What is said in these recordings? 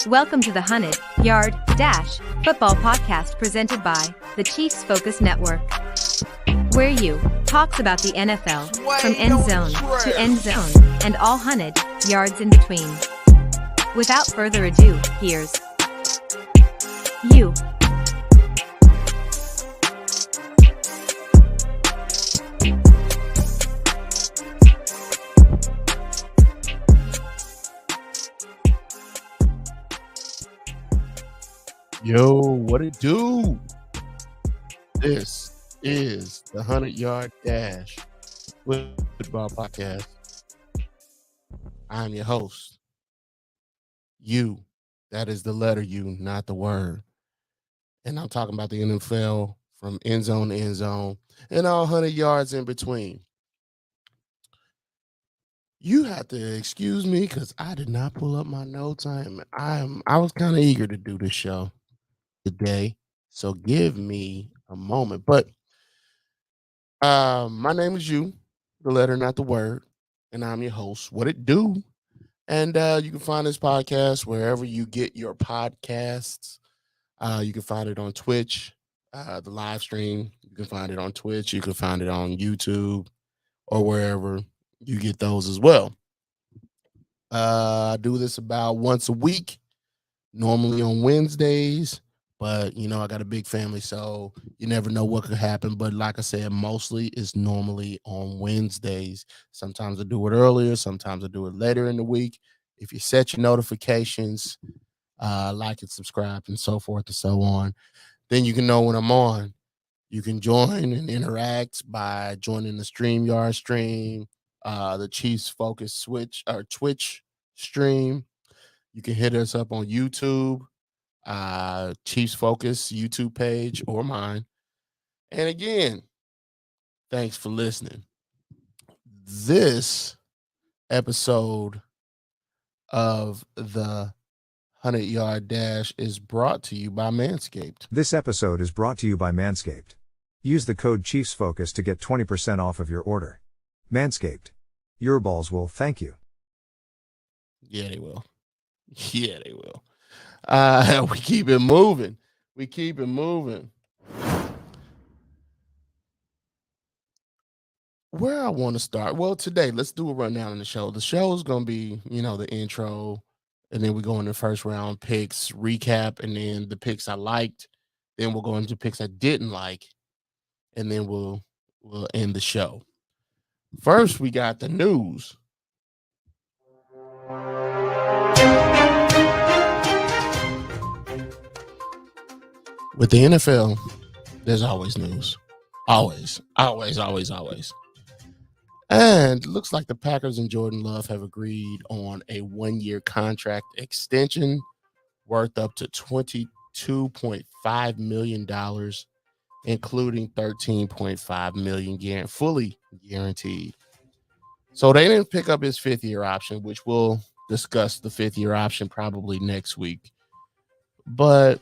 Welcome to the 100-Yard Dash Football Podcast presented by the Chiefs Focus Network, where you talks about the NFL from end zone to end zone and all 100 yards in between. Without further ado, here's you. Yo, what it do? This is the 100-Yard Dash Football Podcast. I'm your host. You. That is the letter U, not the word. And I'm talking about the NFL from end zone to end zone and all 100 yards in between. You have to excuse me because I did not pull up my notes. I was kind of eager to do this show today, so give me a moment. But my name is you, the letter, not the word, and I'm your host. What it do? And you can find this podcast wherever you get your podcasts. You can find it on Twitch, the live stream. You can find it on Twitch. You can find it on YouTube or wherever you get those as well. I do this about once a week, normally on Wednesdays. But, you know, I got a big family, so you never know what could happen. But like I said, mostly it's normally on Wednesdays. Sometimes I do it earlier. Sometimes I do it later in the week. If you set your notifications, like and subscribe and so forth and so on, then you can know when I'm on. You can join and interact by joining the StreamYard stream, the Chiefs Focus Twitch stream. You can hit us up on YouTube. Chiefs Focus YouTube page or mine. And again, thanks for listening. This episode of the 100-Yard Dash is brought to you by Manscaped. This episode is brought to you by Manscaped. Use the code ChiefsFocus to get 20% off of your order. Manscaped. Your balls will thank you. Yeah, they will. Yeah, they will. We keep it moving. Where I want to start? Well, today, let's do a rundown on the show. The show is going to be, the intro, and then we go into the first round picks, recap, and then the picks I liked. Then we'll go into picks I didn't like, and then we'll end the show. First, we got the news. With the NFL, there's always news. Always. And it looks like the Packers and Jordan Love have agreed on a 1-year contract extension worth up to $22.5 million, including $13.5 million fully guaranteed. So they didn't pick up his 5th-year option, which we'll discuss the 5th-year option probably next week. But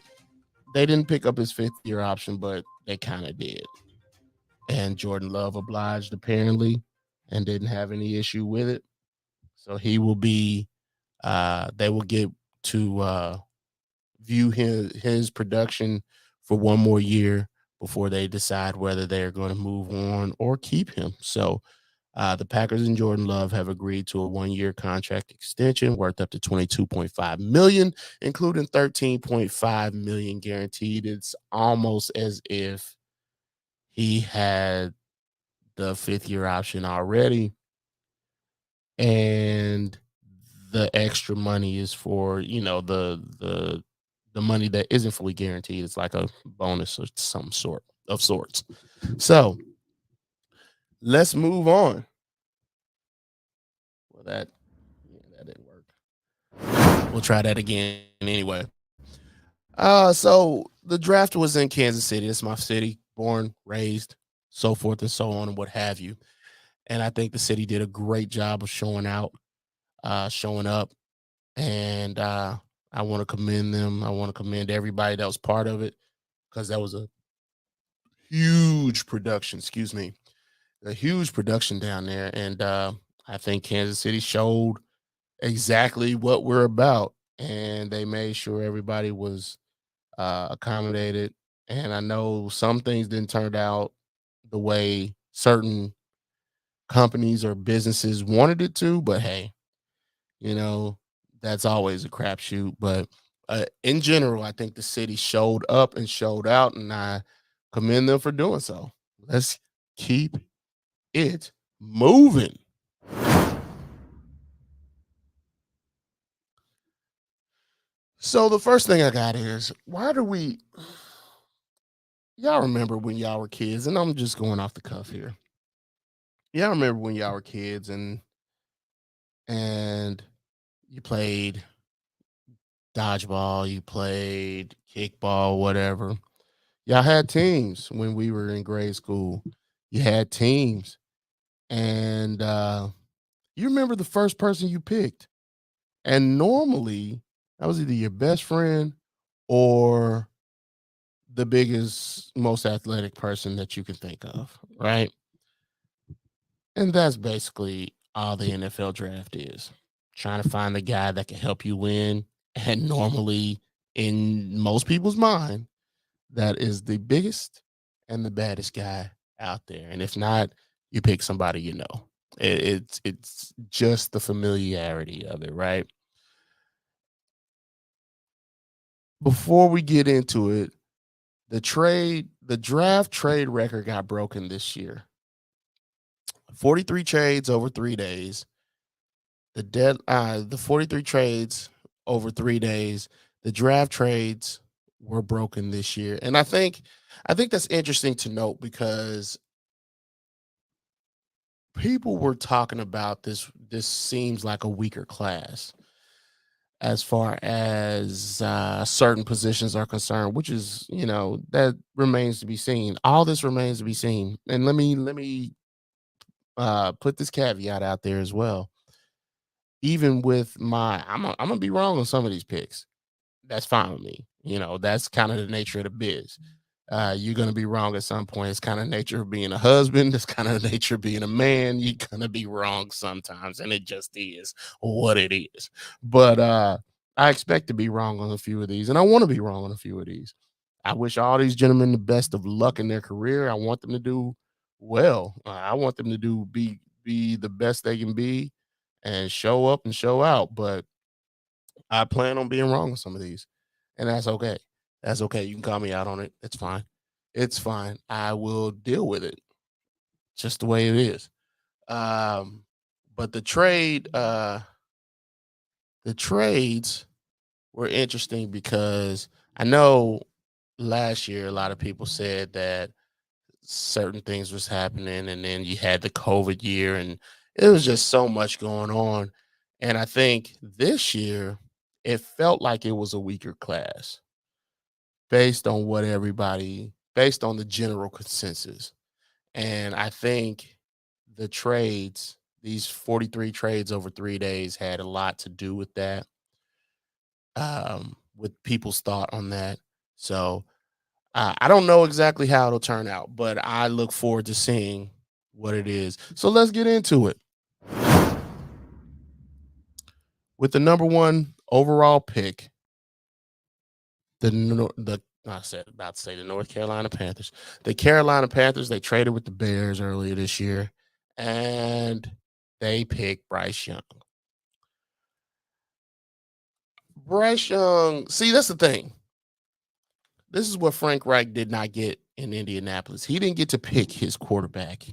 they didn't pick up his 5th-year option, but they kind of did. And Jordan Love obliged, apparently, and didn't have any issue with it. So he will be, they will get to view his production for 1 more year before they decide whether they're going to move on or keep him. So the Packers and Jordan Love have agreed to a 1-year contract extension worth up to $22.5 million, including $13.5 million guaranteed. It's almost as if he had the 5th-year option already, and the extra money is for the money that isn't fully guaranteed. It's like a bonus or some sorts. So let's move on. Well, that didn't work. We'll try that again anyway. So the draft was in Kansas City. It's my city, born, raised, so forth and so on and what have you. And I think the city did a great job of showing up. And I want to commend them. I want to commend everybody that was part of it, because that was a huge production. A huge production down there. And I think Kansas City showed exactly what we're about. and they made sure everybody was accommodated. And I know some things didn't turn out the way certain companies or businesses wanted it to, but hey, you know, that's always a crapshoot. But in general, I think the city showed up and showed out, and I commend them for doing so. Let's keep it moving. So the first thing I got is, why do we y'all remember when y'all were kids? And I'm just going off the cuff here. Y'all remember when y'all were kids and you played dodgeball, you played kickball, whatever. Y'all had teams when we were in grade school. You had teams. And you remember the first person you picked. And normally that was either your best friend or the biggest, most athletic person that you can think of, right? And that's basically all the NFL draft is. Trying to find the guy that can help you win. And normally, in most people's mind, that is the biggest and the baddest guy out there. And if not, you pick somebody you know. It's just the familiarity of it, right? Before we get into it, the draft trade record got broken this year. 43 trades over 3 days. The 43 trades over 3 days. The draft trades were broken this year. And I think that's interesting to note because people were talking about this seems like a weaker class as far as certain positions are concerned, which is, that remains to be seen. All this remains to be seen. And let me put this caveat out there as well. Even with I'm gonna be wrong on some of these picks. That's fine with me. That's kind of the nature of the biz. You're gonna be wrong at some point. It's kind of nature of being a husband. It's kind of the nature of being a man. You're gonna be wrong sometimes, and it just is what it is. But I expect to be wrong on a few of these, and I want to be wrong on a few of these. I wish all these gentlemen the best of luck in their career. I want them to do well. I want them to be the best they can be and show up and show out. But I plan on being wrong on some of these, and that's okay. That's okay. You can call me out on it. It's fine. It's fine. I will deal with it. Just the way it is. But the trades were interesting because I know last year a lot of people said that certain things was happening, and then you had the COVID year, and it was just so much going on. And I think this year it felt like it was a weaker class based on the general consensus. And I think the trades, these 43 trades over 3 days, had a lot to do with that, with people's thought on that. So I don't know exactly how it'll turn out, but I look forward to seeing what it is. So let's get into it. With the number one overall pick, I said about to say the North Carolina Panthers. The Carolina Panthers, they traded with the Bears earlier this year, and they picked Bryce Young. Bryce Young, see, that's the thing. This is what Frank Reich did not get in Indianapolis. He didn't get to pick his quarterback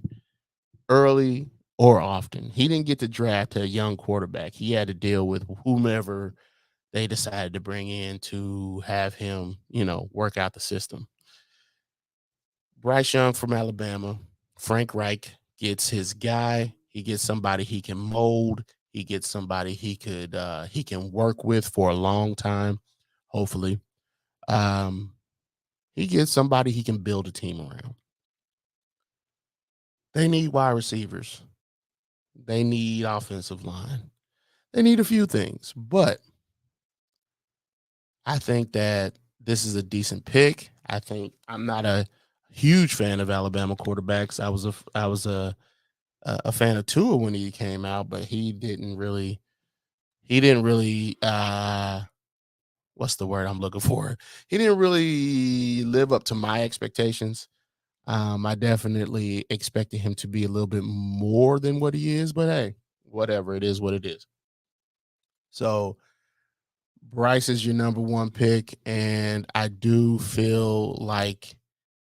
early or often. He didn't get to draft a young quarterback. He had to deal with whomever they decided to bring in to have him, work out the system. Bryce Young from Alabama. Frank Reich gets his guy. He gets somebody he can mold. He gets somebody he can work with for a long time, hopefully. He gets somebody he can build a team around. They need wide receivers. They need offensive line. They need a few things, but I think that this is a decent pick. I think I'm not a huge fan of Alabama quarterbacks. I was a fan of Tua when he came out, but he didn't really what's the word I'm looking for? He didn't really live up to my expectations. I definitely expected him to be a little bit more than what he is, but hey, whatever. It is what it is. So Bryce is your number one pick, and I do feel like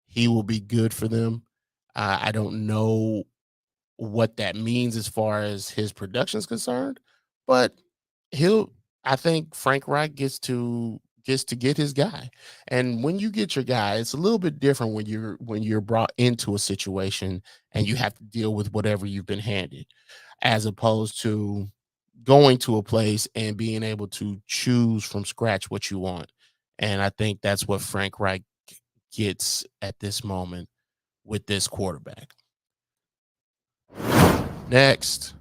he will be good for them. I don't know what that means as far as his production is concerned, but he'll I think Frank Reich gets to get his guy. And when you get your guy, it's a little bit different when you're brought into a situation and you have to deal with whatever you've been handed, as opposed to going to a place and being able to choose from scratch what you want. And I think that's what Frank Reich gets at this moment with this quarterback. Next,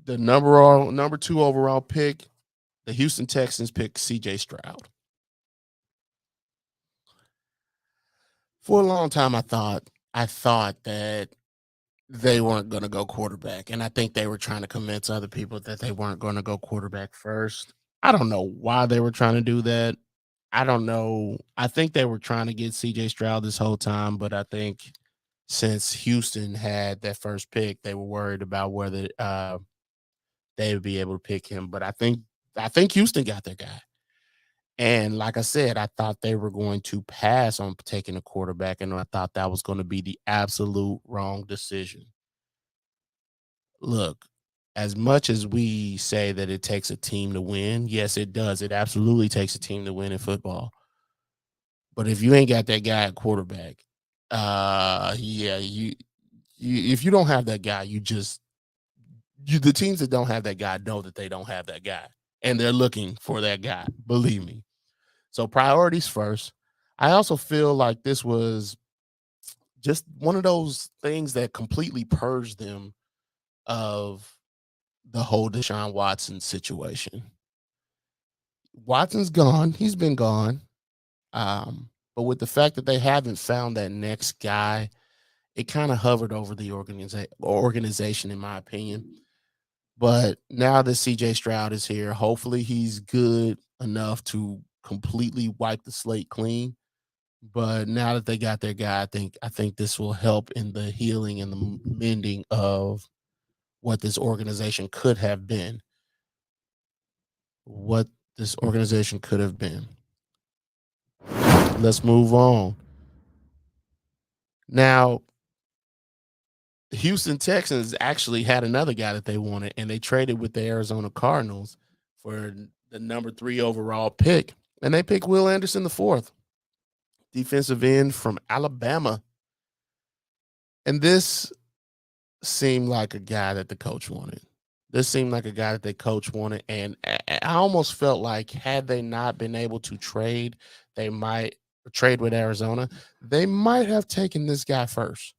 the number 2 overall pick, the Houston Texans pick CJ Stroud. For a long time, I thought that they weren't going to go quarterback, and I think they were trying to convince other people that they weren't going to go quarterback first. I don't know why they were trying to do that. I don't know. I think they were trying to get CJ Stroud this whole time, but I think since Houston had that first pick, they were worried about whether they would be able to pick him. But I think Houston got their guy. And like I said, I thought they were going to pass on taking a quarterback, and I thought that was going to be the absolute wrong decision. Look, as much as we say that it takes a team to win, yes, it does. It absolutely takes a team to win in football. But if you ain't got that guy at quarterback, yeah, you if you don't have that guy, the teams that don't have that guy know that they don't have that guy, and they're looking for that guy. Believe me. So priorities first. I also feel like this was just one of those things that completely purged them of the whole Deshaun Watson situation. Watson's gone. He's been gone. But with the fact that they haven't found that next guy, it kind of hovered over the organization, in my opinion. But now that CJ Stroud is here, hopefully he's good enough to completely wipe the slate clean. But now that they got their guy, I think this will help in the healing and the mending of what this organization could have been. What this organization could have been. Let's move on. Now, Houston Texans actually had another guy that they wanted, and they traded with the Arizona Cardinals for the number 3 overall pick. And they picked Will Anderson IV, defensive end from Alabama. And this seemed like a guy that the coach wanted. This seemed like a guy that the coach wanted. And I almost felt like had they not been able to trade, they might trade with Arizona. They might have taken this guy first.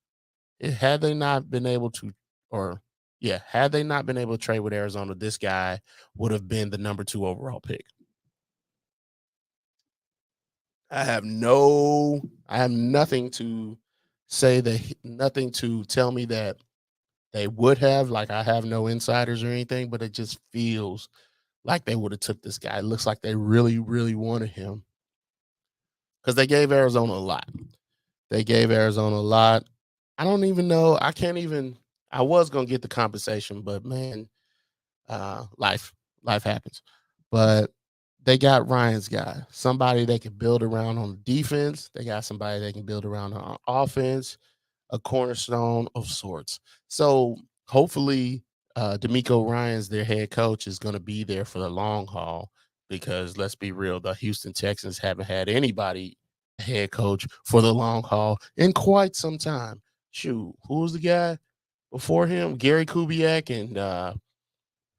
Had they not been able to, had they not been able to trade with Arizona, this guy would have been the number 2 overall pick. I have nothing to say nothing to tell me that they would have. Like, I have no insiders or anything, but it just feels like they would have took this guy. It looks like they really, really wanted him because they gave Arizona a lot. I don't even know. I was going to get the compensation, but man, life happens. But they got Ryan's guy, somebody they can build around on defense. They got somebody they can build around on offense, a cornerstone of sorts. So hopefully DeMeco Ryans, their head coach, is going to be there for the long haul because let's be real, the Houston Texans haven't had anybody head coach for the long haul in quite some time. Shoot, who was the guy before him? Gary Kubiak and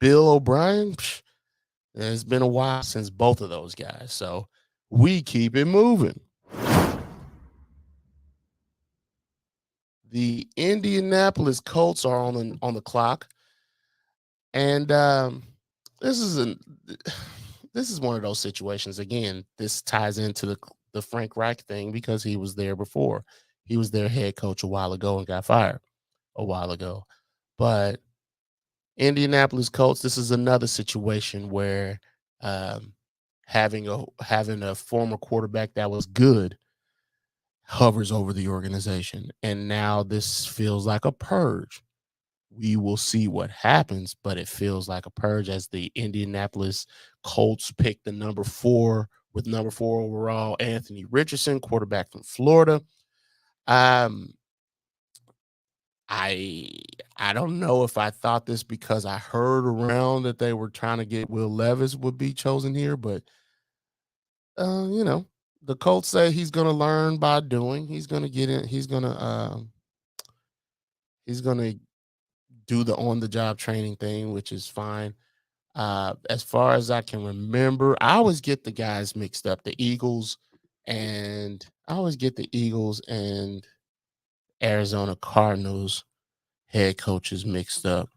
Bill O'Brien. It's been a while since both of those guys. So we keep it moving. The Indianapolis Colts are on the clock. And this is one of those situations. Again, this ties into the Frank Reich thing because he was there before. He was their head coach a while ago and got fired a while ago. But Indianapolis Colts, this is another situation where having a former quarterback that was good hovers over the organization. And now this feels like a purge. We will see what happens, but it feels like a purge as the Indianapolis Colts pick the number 4 with number 4 overall, Anthony Richardson, quarterback from Florida. I I don't know if I thought this because I heard around that they were trying to get Will Levis would be chosen here, but you know, the Colts say he's going to learn by doing. He's going to get in. He's going to do the on the job training thing, which is fine. As far as I can remember, I always get the guys mixed up. The Eagles and I always get the Eagles and Arizona Cardinals head coaches mixed up.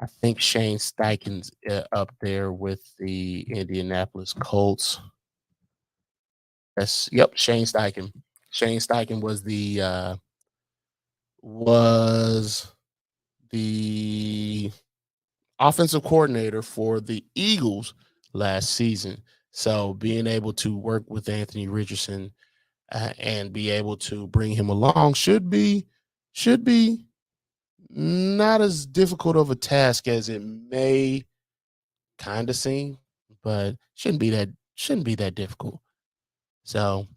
I think Shane Steichen's up there with the Indianapolis Colts. Shane Steichen. Shane Steichen was the offensive coordinator for the Eagles last season. So being able to work with Anthony Richardson and be able to bring him along should be not as difficult of a task as it may kind of seem, but shouldn't be that difficult. So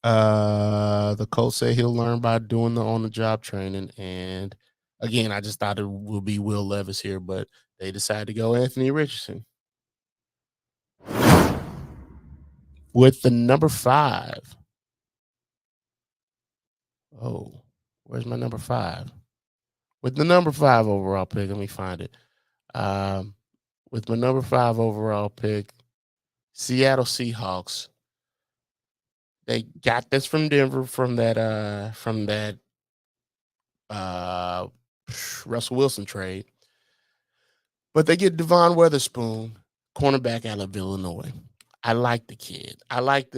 the Colts say he'll learn by doing the on the job training. And again, I just thought it would be Will Levis here, but they decided to go Anthony Richardson. With the number 5. Oh, where's my number 5? With the number 5 overall pick, let me find it. With my number 5 overall pick, Seattle Seahawks. They got this from Denver from that Russell Wilson trade. But they get Devon Witherspoon, cornerback out of Illinois. I like the kid. I like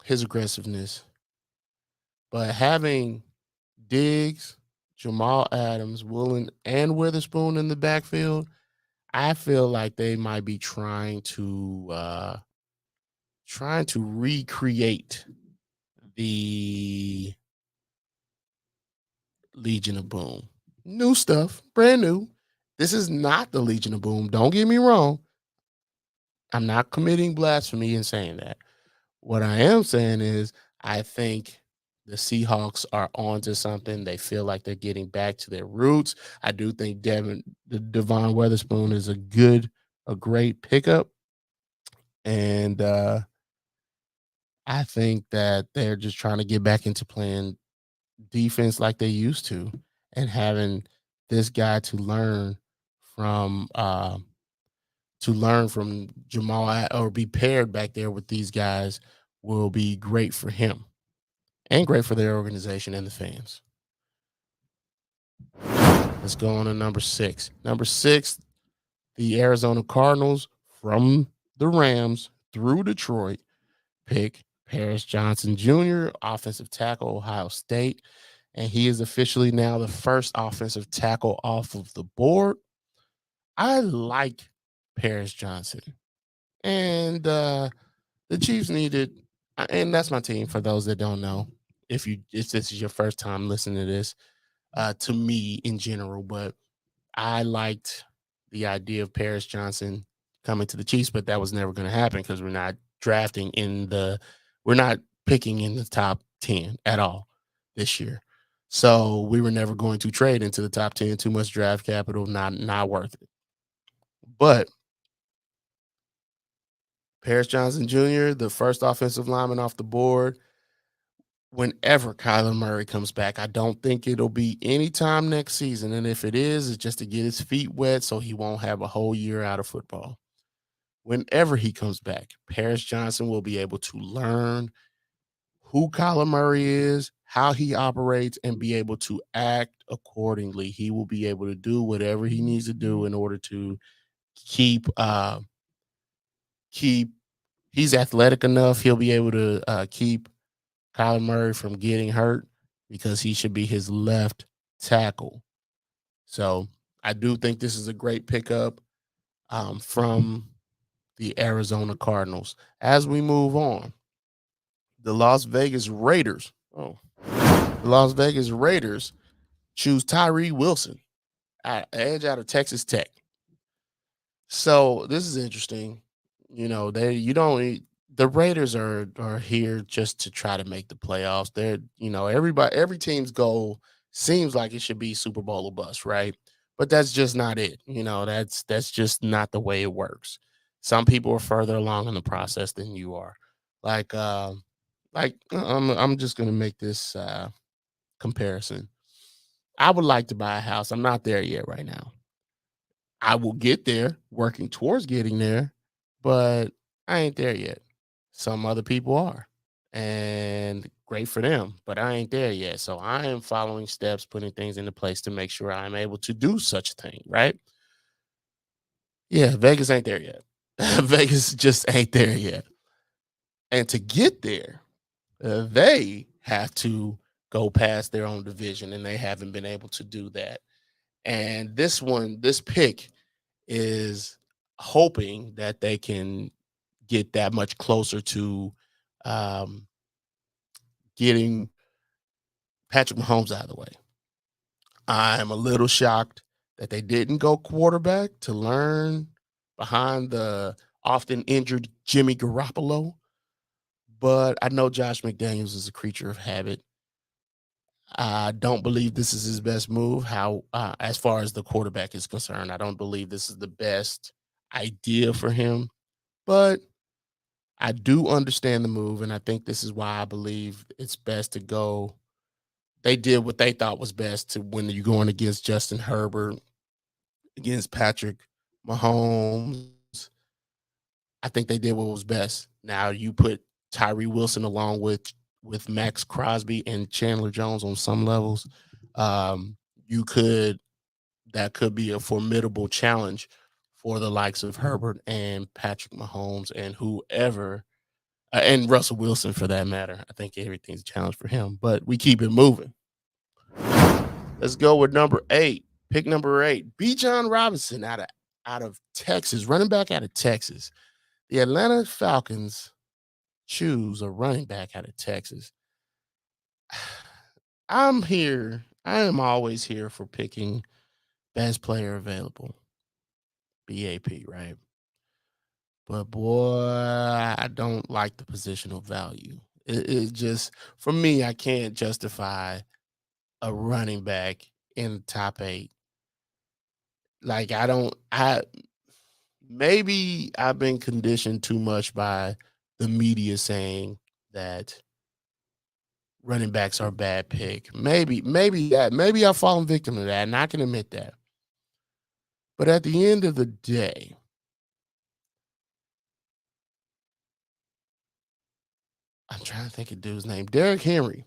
his aggressiveness. But having Diggs, Jamal Adams, Woolen, and Witherspoon in the backfield, I feel like they might be trying to recreate the Legion of Boom. New stuff, brand new. This is not the Legion of Boom. Don't get me wrong. I'm not committing blasphemy in saying that. What I am saying is I think the Seahawks are onto something. They feel like they're getting back to their roots. I do think Devon Witherspoon is a great pickup. And I think that they're just trying to get back into playing defense like they used to, and having this guy to learn from Jamal or be paired back there with these guys will be great for him and great for their organization and the fans. Let's go on to number 6. Number 6, the Arizona Cardinals from the Rams through Detroit pick Paris Johnson Jr., offensive tackle, Ohio State. And he is officially now the first offensive tackle off of the board. I like Paris Johnson. And the Chiefs needed, and that's my team for those that don't know, if this is your first time listening to this, to me in general, but I liked the idea of Paris Johnson coming to the Chiefs, but that was never going to happen because we're not picking in the top 10 at all this year. So we were never going to trade into the top 10, too much draft capital, not worth it. But Paris Johnson Jr., the first offensive lineman off the board, whenever Kyler Murray comes back, I don't think it'll be anytime next season. And if it is, it's just to get his feet wet so he won't have a whole year out of football. Whenever he comes back, Paris Johnson will be able to learn who Kyler Murray is, how he operates, and be able to act accordingly. He will be able to do whatever he needs to do in order to keep he's athletic enough. He'll be able to keep Kyler Murray from getting hurt because he should be his left tackle. So I do think this is a great pickup from the Arizona Cardinals. As we move on, the Las Vegas Raiders. The Las Vegas Raiders choose Tyree Wilson, edge out of Texas Tech. So this is interesting. The Raiders are here just to try to make the playoffs. Every team's goal seems like it should be Super Bowl or bust, right? But that's just not it. That's just not the way it works. Some people are further along in the process than you are. I'm just gonna make this comparison. I would like to buy a house. I'm not there yet right now. I will get there, working towards getting there, but I ain't there yet. Some other people are, and great for them, but I ain't there yet. So I am following steps, putting things into place to make sure I'm able to do such a thing, right? Yeah, Vegas ain't there yet. Vegas just ain't there yet. And to get there, they have to go past their own division, and they haven't been able to do that. And this pick is hoping that they can get that much closer to getting Patrick Mahomes out of the way. I'm a little shocked that they didn't go quarterback to learn behind the often injured Jimmy Garoppolo. But I know Josh McDaniels is a creature of habit. I don't believe this is his best move. As far as the quarterback is concerned, I don't believe this is the best idea for him. But I do understand the move, and I think this is why I believe it's best to go. They did what they thought was best to when you're going against Justin Herbert, against Patrick Mahomes. I think they did what was best. Now you put Tyree Wilson along with Max Crosby and Chandler Jones on some levels. That could be a formidable challenge for the likes of Herbert and Patrick Mahomes and whoever, and Russell Wilson for that matter. I think everything's a challenge for him, but we keep it moving. Let's go with number 8. Pick number 8, Bijan Robinson out of Texas, running back out of Texas. The Atlanta Falcons choose a running back out of Texas. I'm here. I am always here for picking best player available. BAP, right? But boy, I don't like the positional value. It just, for me, I can't justify a running back in the top 8. Like maybe I've been conditioned too much by the media saying that running backs are a bad pick. Maybe I've fallen victim to that, and I can admit that. But at the end of the day, I'm trying to think of dude's name. Derrick Henry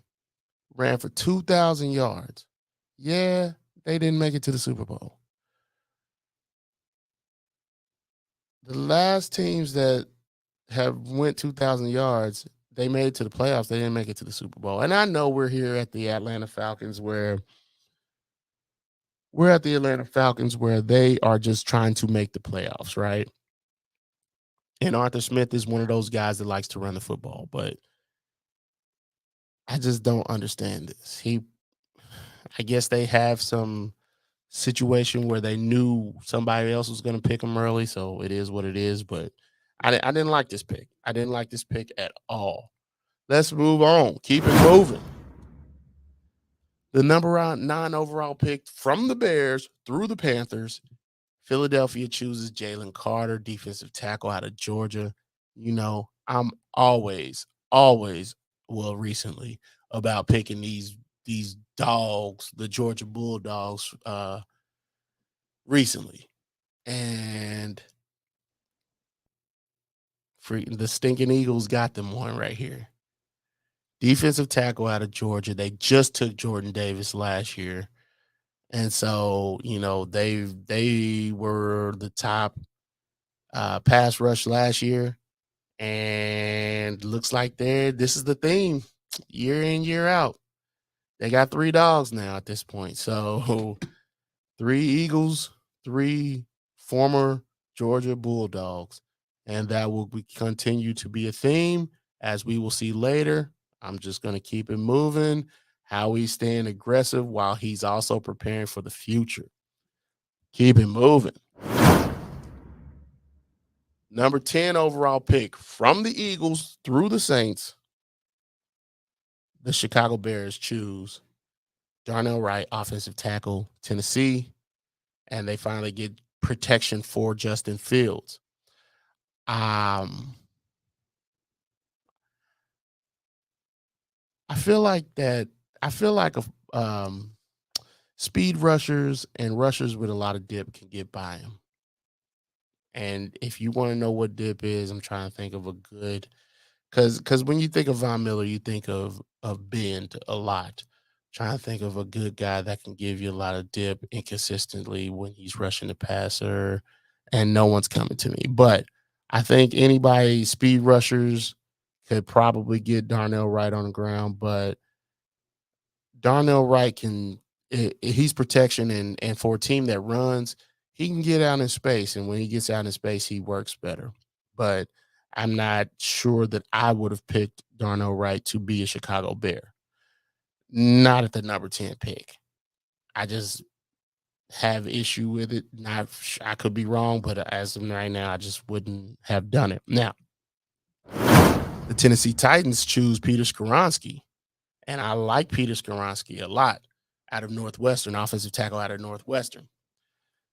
ran for 2,000 yards. Yeah, they didn't make it to the Super Bowl. The last teams that have went 2,000 yards, they made it to the playoffs. They didn't make it to the Super Bowl. And I know we're here at the Atlanta Falcons where they are just trying to make the playoffs, right? And Arthur Smith is one of those guys that likes to run the football, but I just don't understand this. I guess they have some situation where they knew somebody else was going to pick him early, so it is what it is. But I didn't like this pick. I didn't like this pick at all. Let's move on. Keep it moving. The number 9 overall pick from the Bears through the Panthers. Philadelphia chooses Jalen Carter, defensive tackle out of Georgia. I'm recently about picking these dogs, the Georgia Bulldogs, recently. And the stinking Eagles got them one right here. Defensive tackle out of Georgia. They just took Jordan Davis last year. And so, they were the top pass rush last year. And looks like this is the theme year in, year out. They got 3 dogs now at this point. So 3 Eagles, 3 former Georgia Bulldogs. And that will continue to be a theme, as we will see later. I'm just going to keep it moving. How he's staying aggressive while he's also preparing for the future. Keep it moving. Number 10 overall pick from the Eagles through the Saints. The Chicago Bears choose Darnell Wright, offensive tackle, Tennessee, and they finally get protection for Justin Fields. I feel like speed rushers and rushers with a lot of dip can get by him. And if you want to know what dip is, I'm trying to think of a good, because when you think of Von Miller, you think of bend a lot. Trying to think of a good guy that can give you a lot of dip inconsistently when he's rushing the passer, and no one's coming to me. But I think anybody, speed rushers, could probably get Darnell Wright on the ground, but Darnell Wright he's protection, and for a team that runs, he can get out in space, and when he gets out in space, he works better. But I'm not sure that I would have picked Darnell Wright to be a Chicago Bear. Not at the number 10 pick. I just have issue with it. I could be wrong, but as of right now, I just wouldn't have done it. Now, the Tennessee Titans choose Peter Skoronski, and I like Peter Skoronski a lot, out of Northwestern, offensive tackle out of Northwestern.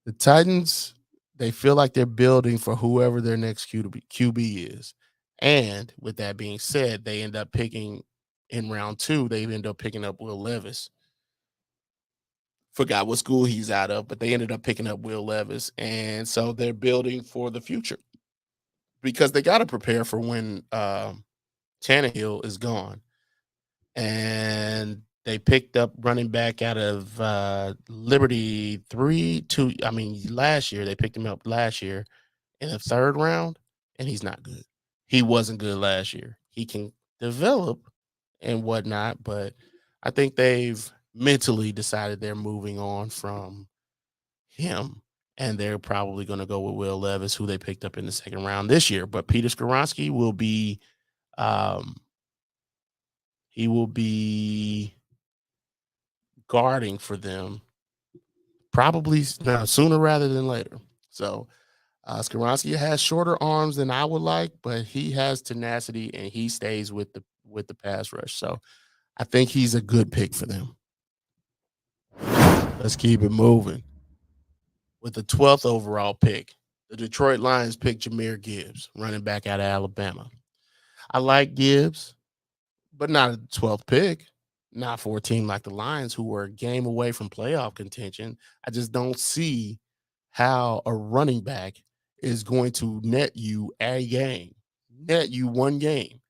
The Titans, they feel like they're building for whoever their next QB is. And with that being said, they end up picking in round 2, they end up picking up Will Levis. Forgot what school he's out of, but they ended up picking up Will Levis. And so they're building for the future, because they got to prepare for when Tannehill is gone. And they picked up running back out of Liberty last year. They picked him up last year in the 3rd round, and he's not good. He wasn't good last year. He can develop and whatnot, but I think they've mentally decided they're moving on from him, and they're probably going to go with Will Levis, who they picked up in the 2nd round this year. But Peter Skoronski will be he will be guarding for them probably sooner rather than later. So Skoronski has shorter arms than I would like, but he has tenacity, and he stays with the pass rush. So I think he's a good pick for them. Let's keep it moving. With the 12th overall pick, the Detroit Lions pick Jahmyr Gibbs, running back out of Alabama. I like Gibbs, but not at the 12th pick. Not for a team like the Lions, who were a game away from playoff contention. I just don't see how a running back is going to net you one game.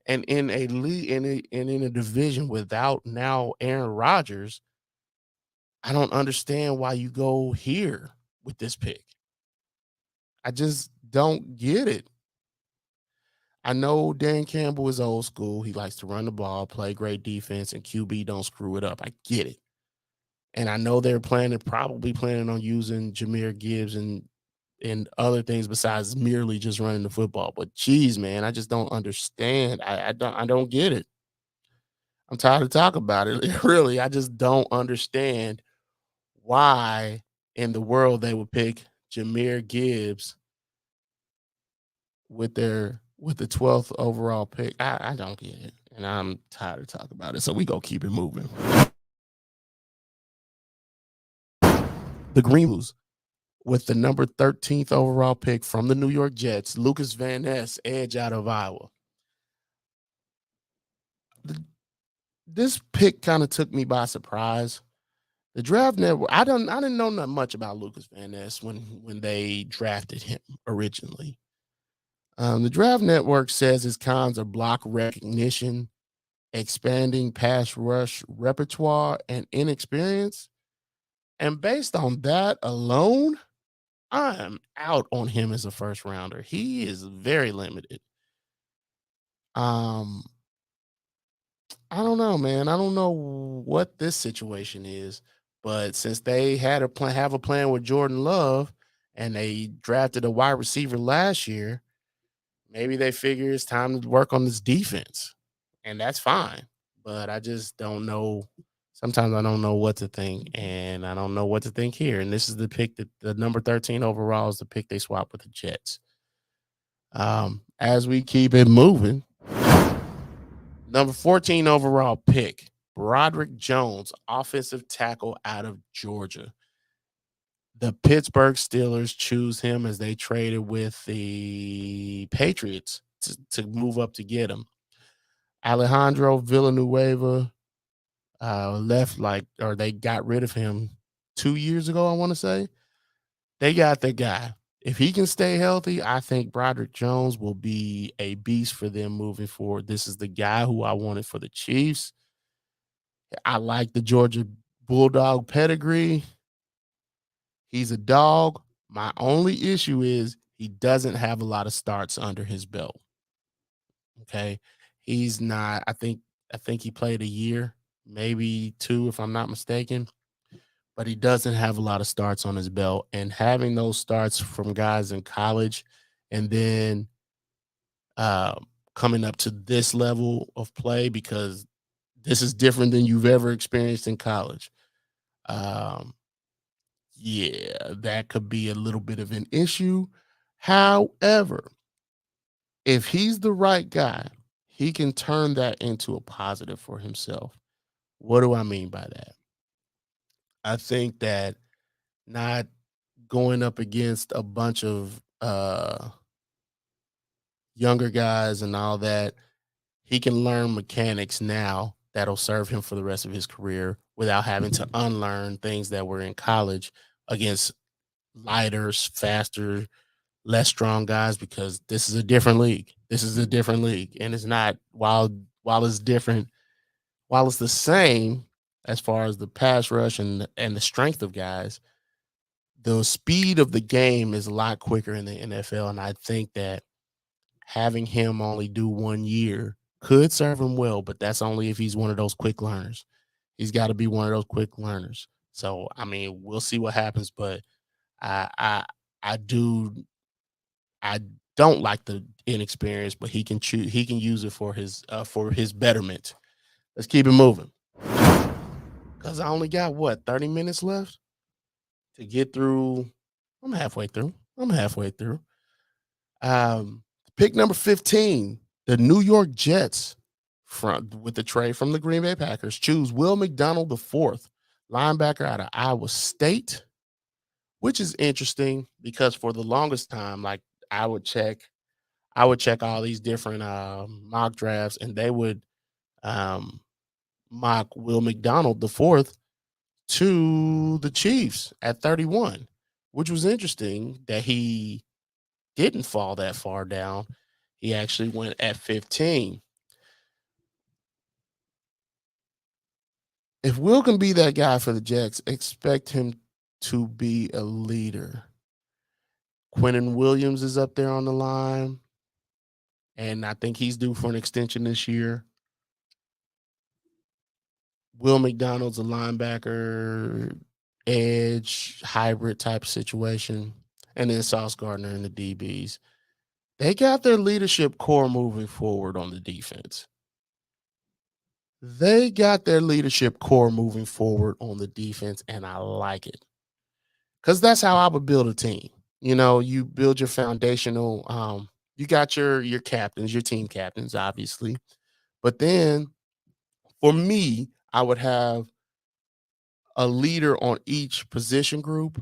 And in a league, in a division without now Aaron Rodgers, I don't understand why you go here with this pick. I just don't get it. I know Dan Campbell is old school. He likes to run the ball, play great defense, and QB don't screw it up. I get it. And I know they're probably planning on using Jahmyr Gibbs and other things besides merely just running the football. But geez, man, I just don't understand. I don't get it. I'm tired of talking about it. Really, I just don't understand why in the world they would pick Jahmyr Gibbs with the 12th overall pick. I don't get it, and I'm tired of talking about it. So we gonna keep it moving. The Greenwoos with the number 13th overall pick from the New York Jets, Lucas Van Ness, edge out of Iowa. This pick kind of took me by surprise. The Draft Network, I didn't know that much about Lucas Van Ness when they drafted him originally. The Draft Network says his cons are block recognition, expanding pass rush repertoire, and inexperience. And based on that alone, I am out on him as a first rounder. He is very limited. I don't know, man. I don't know what this situation is, But since they had have a plan with Jordan Love and they drafted a wide receiver last year, maybe they figure it's time to work on this defense. And that's fine. But I just don't know. Sometimes I don't know what to think, and I don't know what to think here. And this is the pick that the number 13 overall is the pick they swapped with the Jets. As we keep it moving, number 14 overall pick, Broderick Jones, offensive tackle out of Georgia. The Pittsburgh Steelers choose him as they traded with the Patriots to move up to get him. Alejandro Villanueva they got rid of him 2 years ago, I want to say. They got the guy. If he can stay healthy, I think Broderick Jones will be a beast for them moving forward. This is the guy who I wanted for the Chiefs. I like the Georgia Bulldog pedigree. He's a dog. My only issue is he doesn't have a lot of starts under his belt. Okay. He's not, I think he played a year, maybe 2, if I'm not mistaken. But he doesn't have a lot of starts on his belt. And having those starts from guys in college and then coming up to this level of play, because this is different than you've ever experienced in college. Yeah, that could be a little bit of an issue. However, if he's the right guy, he can turn that into a positive for himself. What do I mean by that? I think that not going up against a bunch of younger guys and all that, he can learn mechanics now that'll serve him for the rest of his career without having to unlearn things that were in college against lighter, faster, less strong guys, because this is a different league. This is a different league. And it's not, while it's different, while it's the same as far as the pass rush and the strength of guys, the speed of the game is a lot quicker in the NFL. And I think that having him only do 1 year could serve him well, but that's only if he's one of those quick learners. He's got to be one of those quick learners. So, I mean, we'll see what happens, but I don't like the inexperience, but he can use it for his betterment. Let's keep it moving. Because I only got 30 minutes left to get through. I'm halfway through. Pick number 15, the New York Jets, with the trade from the Green Bay Packers, choose Will McDonald IV, linebacker out of Iowa State, which is interesting because for the longest time, like I would check all these different mock drafts, and they would mock Will McDonald IV to the Chiefs at 31, which was interesting that he didn't fall that far down. He actually went at 15. If Will can be that guy for the Jets, expect him to be a leader. Quinnen Williams is up there on the line, and I think he's due for an extension this year. Will McDonald's a linebacker, edge, hybrid type of situation, and then Sauce Gardner in the DBs. They got their leadership core moving forward on the defense. And I like it. Because that's how I would build a team. You know, you build your foundational, you got your captains, your team captains, obviously. But then for me, I would have a leader on each position group,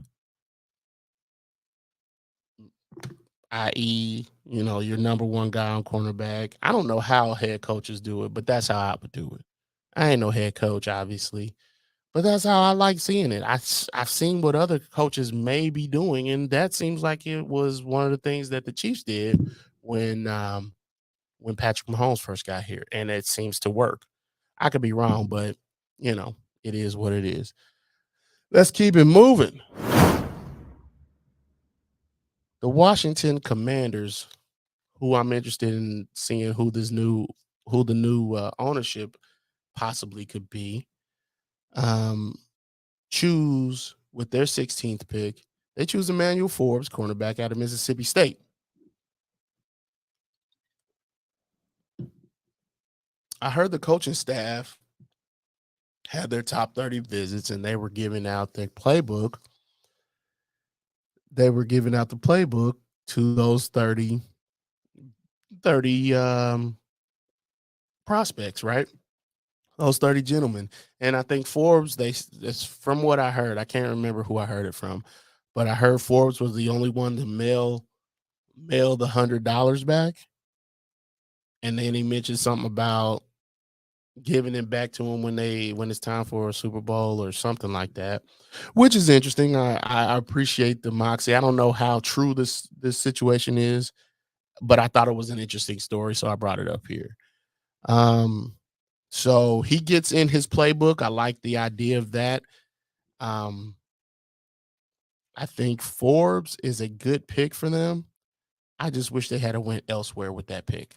i.e., you know, your number one guy on cornerback. I don't know how head coaches do it, but that's how I would do it. I ain't no head coach, obviously, but that's how I like seeing it. I've seen what other coaches may be doing, and that seems like it was one of the things that the Chiefs did when Patrick Mahomes first got here, and it seems to work. I could be wrong, but, you know, it is what it is. Let's keep it moving. The Washington Commanders, who I'm interested in seeing who the new ownership possibly could be. choose with their 16th pick, they choose Emmanuel Forbes, cornerback out of Mississippi State. I heard the coaching staff had their top 30 visits and they were giving out their playbook. They were giving out the playbook to those 30 prospects, right? Those 30 gentlemen. And I think Forbes, it's from what I heard, I can't remember who I heard it from, but I heard Forbes was the only one to mail the $100 back. And then he mentioned something about giving it back to him when it's time for a Super Bowl or something like that, which is interesting. I appreciate the moxie. I don't know how true this situation is, but I thought it was an interesting story, so I brought it up here. So he gets in his playbook. I like the idea of that. I think Forbes is a good pick for them. I just wish they had went elsewhere with that pick.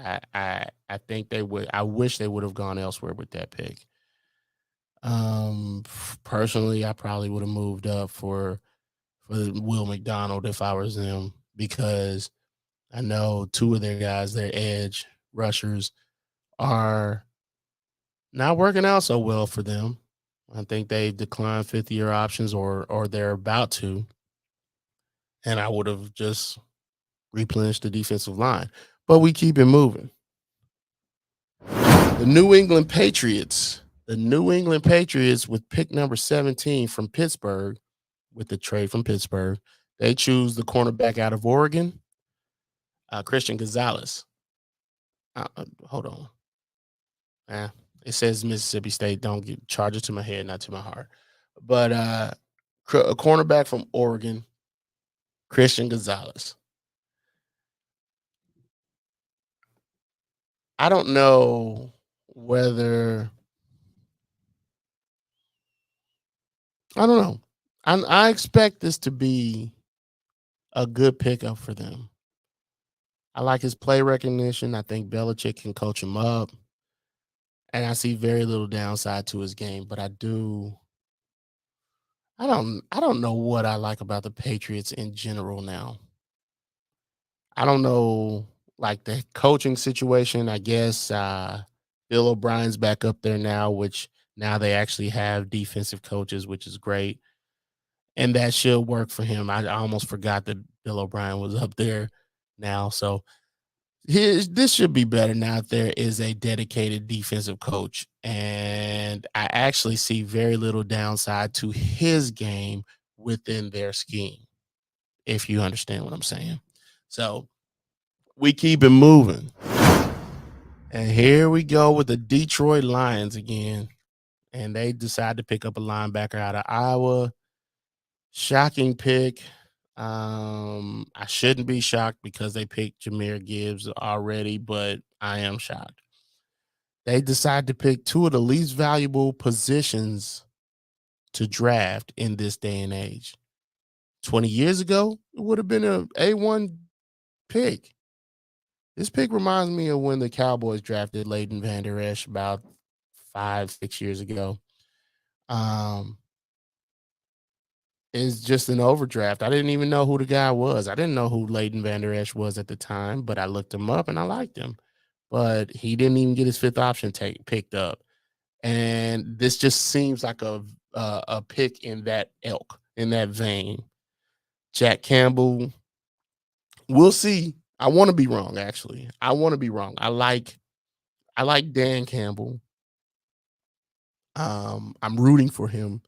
I think they would. I wish they would have gone elsewhere with that pick. Personally, I probably would have moved up for Will McDonald if I was them, because I know two of their guys, their edge rushers, are not working out so well for them. I think they've declined fifth-year options or they're about to. And I would have just replenished the defensive line. But we keep it moving. The New England Patriots with pick number 17 from Pittsburgh, with the trade from Pittsburgh, they choose the cornerback out of Oregon, Christian Gonzalez. Hold on. It says Mississippi State. Don't get charges to my head, not to my heart. But a cornerback from Oregon, Christian Gonzalez. I don't know whether I don't know. I expect this to be a good pickup for them. I like his play recognition. I think Belichick can coach him up. And I see very little downside to his game, but I don't know what I like about the Patriots in general now. I don't know, like the coaching situation. I guess Bill O'Brien's back up there now, which now they actually have defensive coaches, which is great. And that should work for him. I almost forgot that Bill O'Brien was up there now. So this should be better now that there is a dedicated defensive coach. And I actually see very little downside to his game within their scheme, if you understand what I'm saying. So we keep it moving. And here we go with the Detroit Lions again. And they decide to pick up a linebacker out of Iowa. Shocking pick. I shouldn't be shocked because they picked Jahmyr Gibbs already, but I am shocked. They decide to pick two of the least valuable positions to draft in this day and age. 20 years ago, it would have been an A1 pick. This pick reminds me of when the Cowboys drafted Leighton Vander Esch about 5-6 years ago. Is just an overdraft. I didn't even know who the guy was. I didn't know who Leighton Vander Esch was at the time, but I looked him up and I liked him. But he didn't even get his fifth option picked up. And this just seems like a pick in that ilk, in that vein. Jack Campbell, we'll see. I want to be wrong, actually. I want to be wrong. I like Dan Campbell. I'm rooting for him.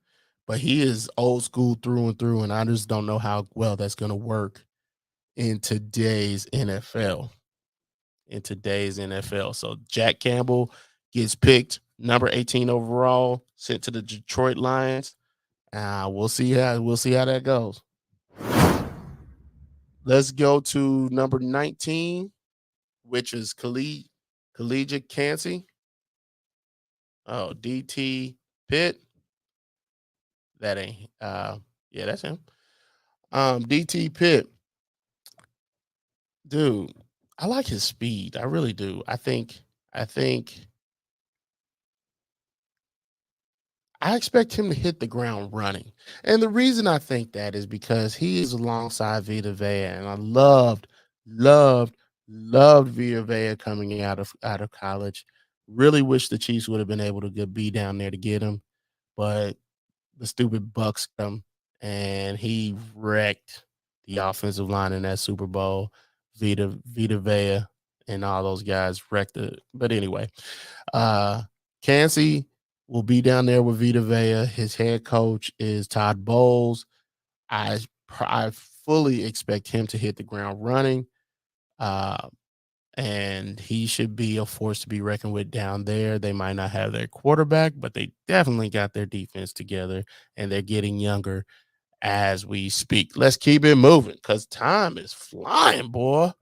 But he is old school through and through, and I just don't know how well that's going to work in today's NFL. So Jack Campbell gets picked number 18 overall, sent to the Detroit Lions. We'll see how that goes. Let's go to number 19, which is Khalid Kancey. Oh, DT Pitt. That ain't yeah, that's him. DT Pitt. Dude, I like his speed. I really do. I think I expect him to hit the ground running. And the reason I think that is because he is alongside Vita Vea. And I loved, loved Vita Vea coming out of college. Really wish the Chiefs would have been able to be down there to get him, but the stupid Bucks come and he wrecked the offensive line in that Super Bowl. Vita Vea and all those guys wrecked it. But anyway, Kancey will be down there with Vita Vea. His head coach is Todd Bowles. I fully expect him to hit the ground running. Uh, and he should be a force to be reckoned with down there. They might not have their quarterback, but they definitely got their defense together, and they're getting younger as we speak. Let's keep it moving because time is flying, boy.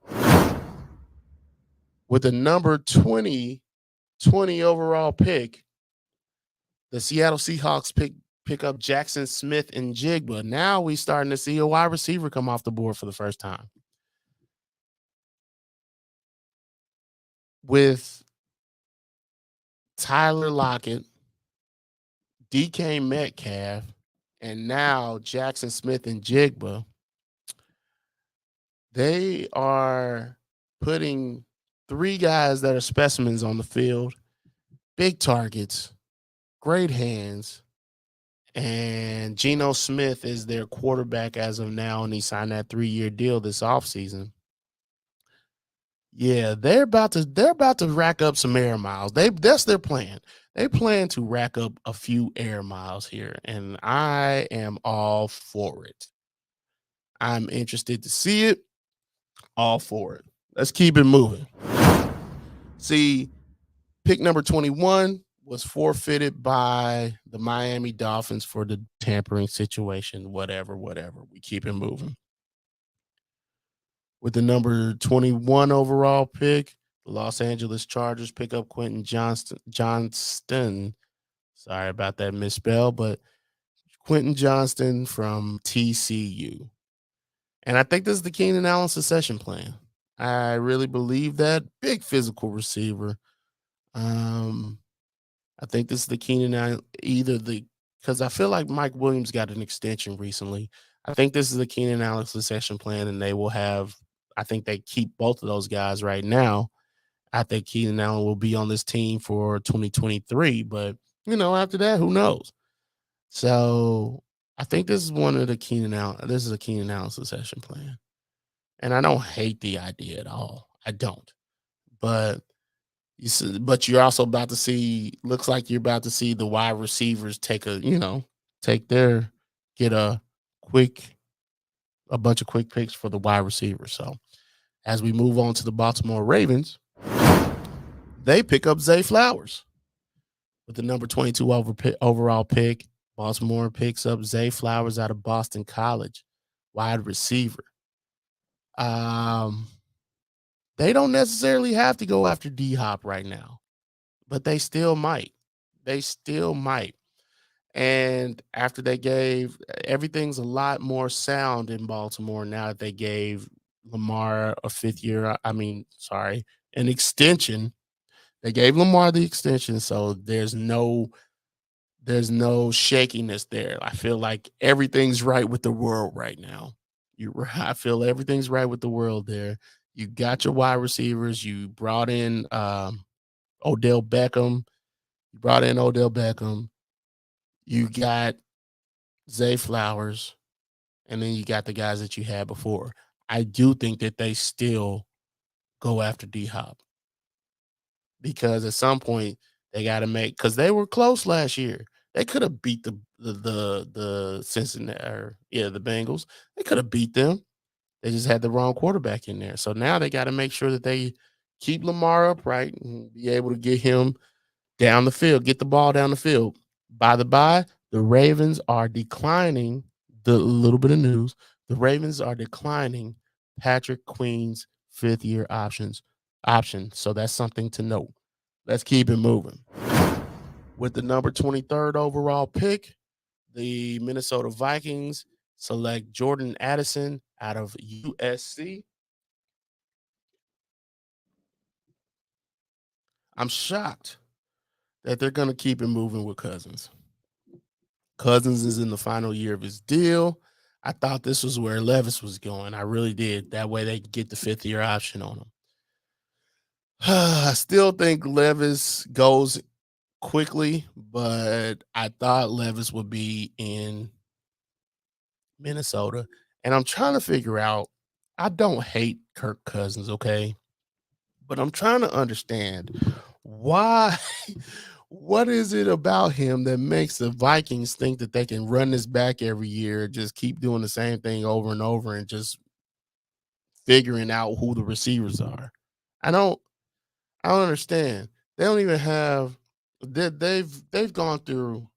With the number 20 overall pick, the Seattle Seahawks pick up Jackson Smith and Jigba. Now we starting to see a wide receiver come off the board for the first time. With Tyler Lockett, DK Metcalf, and now Jackson Smith and Jigba, they are putting three guys that are specimens on the field, big targets, great hands, and Geno Smith is their quarterback as of now, and he signed that 3-year deal this offseason. Yeah, they're about to rack up some air miles. That's their plan. They plan to rack up a few air miles here, and I am all for it. I'm interested to see it. All for it. Let's keep it moving. See, pick number 21 was forfeited by the Miami Dolphins for the tampering situation. Whatever. We keep it moving. With the number 21 overall pick, the Los Angeles Chargers pick up Quentin Johnston. Sorry about that misspell, but Quentin Johnston from TCU. And I think this is the Keenan Allen succession plan. I really believe that. Big physical receiver. I think this is the Keenan Allen, because I feel like Mike Williams got an extension recently. I think this is the Keenan Allen succession plan, and I think they keep both of those guys right now. I think Keenan Allen will be on this team for 2023, but after that, who knows? So I think this is a Keenan Allen succession plan. And I don't hate the idea at all. I don't. But you're also about to see, looks like you're about to see the wide receivers get a bunch of quick picks for the wide receivers. So as we move on to the Baltimore Ravens, they pick up Zay Flowers with the number 22 overall pick. Baltimore picks up Zay Flowers out of Boston College, wide receiver. They don't necessarily have to go after D-Hop right now, but they still might. And after everything's a lot more sound in Baltimore now that they gave Lamar an extension. They gave Lamar the extension, so there's no shakiness there. I feel like everything's right with the world right now. I feel everything's right with the world there. You got your wide receivers. You brought in Odell Beckham. You got Zay Flowers. And then you got the guys that you had before. I do think that they still go after D-Hop. Because at some point they got to because they were close last year. They could have beat the Cincinnati, the Bengals. They could have beat them. They just had the wrong quarterback in there. So now they got to make sure that they keep Lamar upright and be able to get him down the field, get the ball down the field. By the by, the Ravens are declining the little bit of news. The Ravens are declining Patrick Queen's 5th-year option. So that's something to note. Let's keep it moving. With the number 23rd overall pick, the Minnesota Vikings select Jordan Addison out of USC. I'm shocked that they're going to keep it moving with Cousins. Cousins is in the final year of his deal. I thought this was where Levis was going. I really did. That way they could get the 5th-year option on him. I still think Levis goes quickly, but I thought Levis would be in Minnesota. And I'm trying to figure out, I don't hate Kirk Cousins, okay? But I'm trying to understand why. What is it about him that makes the Vikings think that they can run this back every year, just keep doing the same thing over and over and just figuring out who the receivers are? I don't understand. They don't even have they've gone through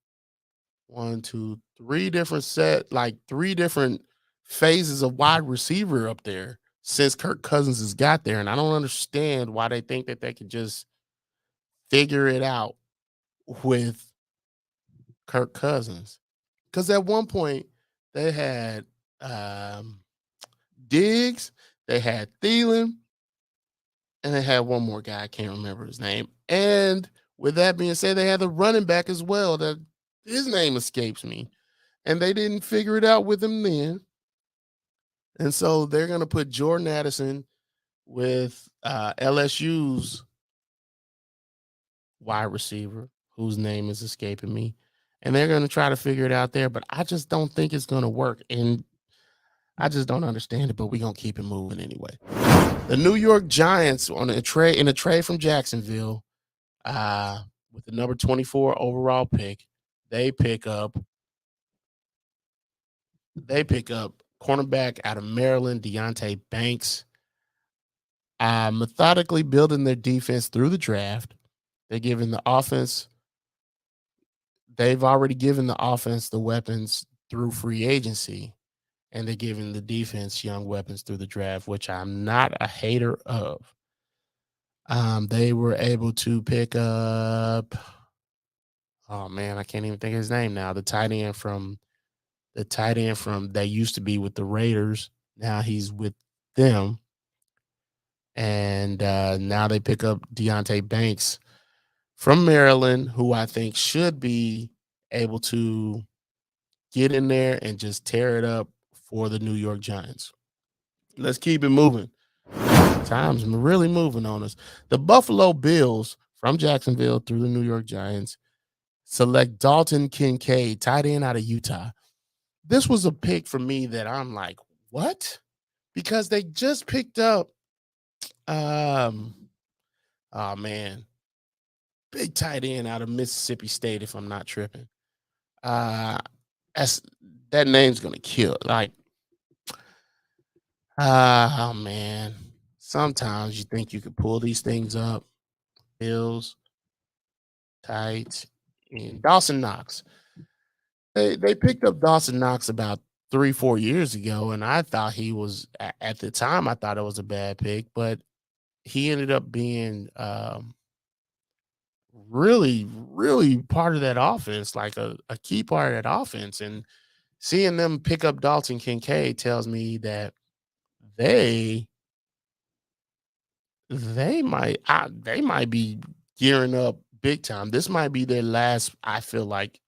1, 2, 3 different like 3 different phases of wide receiver up there since Kirk Cousins has got there. And I don't understand why they think that they can just figure it out with Kirk Cousins. Because at one point they had Diggs, they had Thielen, and they had one more guy. I can't remember his name. And with that being said, they had the running back as well. That his name escapes me. And they didn't figure it out with him then. And so they're going to put Jordan Addison with LSU's wide receiver, whose name is escaping me. And they're going to try to figure it out there. But I just don't think it's going to work. And I just don't understand it, but we're going to keep it moving anyway. The New York Giants in a trade from Jacksonville with the number 24 overall pick, they pick up cornerback out of Maryland, Deonte Banks, methodically building their defense through the draft. They've already given the offense the weapons through free agency, and they're giving the defense young weapons through the draft, which I'm not a hater of. They were able to pick up, oh man, I can't even think of his name now. The tight end from that used to be with the Raiders. Now he's with them. And now they pick up Deonte Banks from Maryland, who I think should be able to get in there and just tear it up for the New York Giants. Let's keep it moving. Time's really moving on us. The Buffalo Bills from Jacksonville through the New York Giants select Dalton Kincaid, tight end out of Utah. This was a pick for me that I'm like, what? Because they just picked up, oh man, big tight end out of Mississippi State, if I'm not tripping. That name's gonna kill. Like, oh man. Sometimes you think you could pull these things up. Bills, tight, and Dawson Knox. They picked up Dawson Knox about 3-4 years ago, and I thought he was at the time. I thought it was a bad pick, but he ended up being really, really part of that offense, like a key part of that offense. And seeing them pick up Dalton Kincaid tells me that they might be gearing up big time. This might be their last. I feel like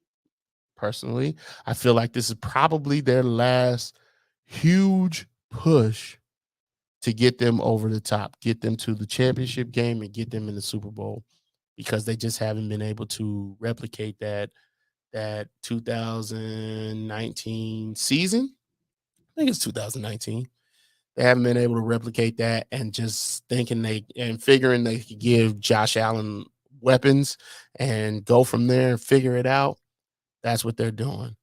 personally, I feel like this is probably their last huge push to get them over the top, get them to the championship game, and get them in the Super Bowl, because they just haven't been able to replicate that 2019 season. I think it's 2019. They haven't been able to replicate that, and just figuring they could give Josh Allen weapons and go from there and figure it out. That's what they're doing.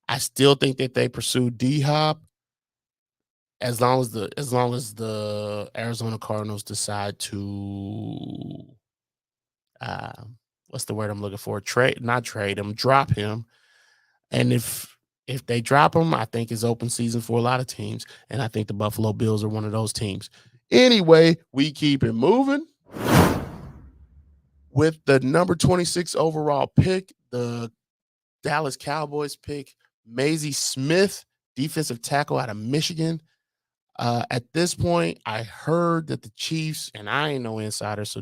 I still think that they pursue D-Hop as long as the Arizona Cardinals decide to what's the word I'm looking for? Not trade him, drop him. And if they drop him, I think it's open season for a lot of teams. And I think the Buffalo Bills are one of those teams. Anyway, we keep it moving. With the number 26 overall pick, the Dallas Cowboys pick Mazi Smith, defensive tackle out of Michigan. At this point, I heard that the Chiefs, and I ain't no insider, so